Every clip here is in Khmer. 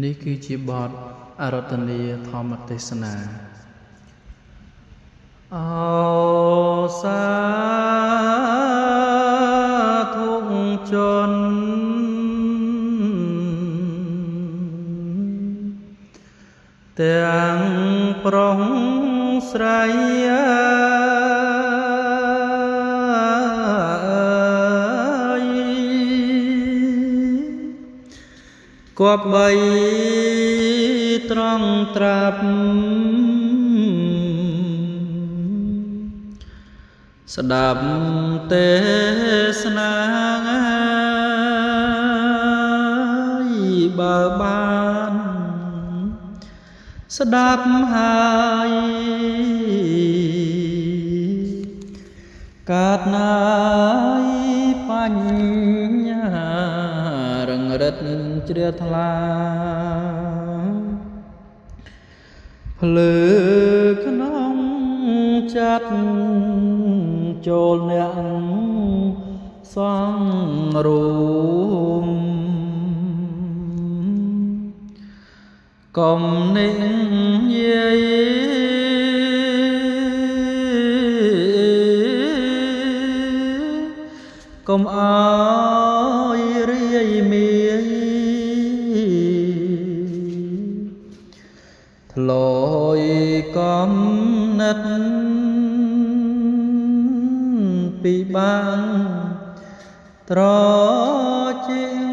នេះគឺជាបទអរតនីធម្មទេសនាអោសាធុជនទាំងប្រុសស្រីគប្បីត្រង់ត្រាប់ស្ដាប់ទេសនាបើបានស្ដាប់ហើយកើតណាយបញ្ញារឹងរិតជ្រះថ្លាភ្លើក្នុងចិត្តចូលអ្នកសង្រួមកុំនិយាយកុំអើយរាយមាយធ្លយកំណត់ពីបាំងត្រជាង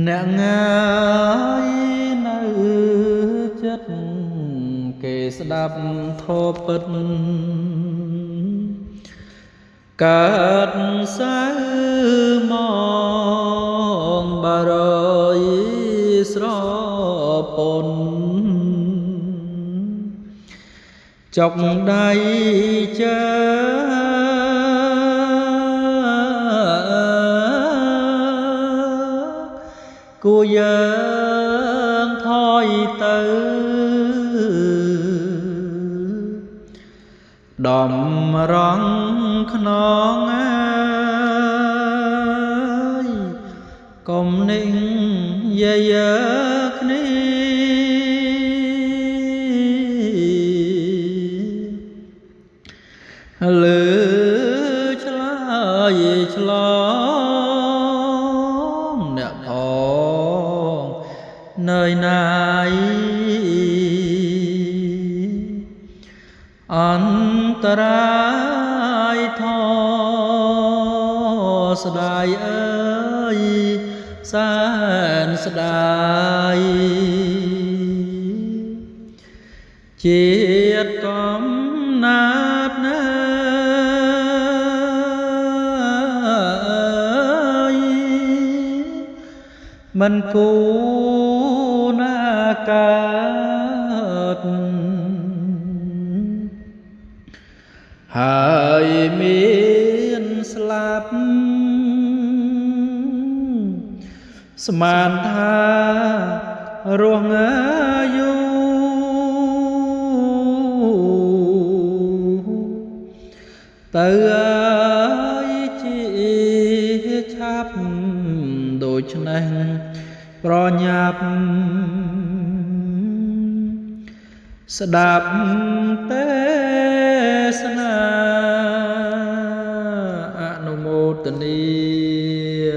អ្នកងាយនៅចិត្តគេស្ដាប់ធម៌ពិតកើតសៅមកបារយស្រពន់ចុកដៃចាគួរយើងថយទៅដំរងខ្នងអើយកុំนิ่งយាយគ្នាលើឆ្លើយឆ្លងអ្នកផងនៅណាយអន្តរាយធស្ដាយអើយសែនស្ដាយជាតិកំណាតណាយមិនគូណាកើតហើយមានស្លាប់ស្មានថារស់ងាយូទៅឲ្យជាឆាប់ដូច្នេះប្រញាប់ស្ដាប់ទេសនាអនុមោទនា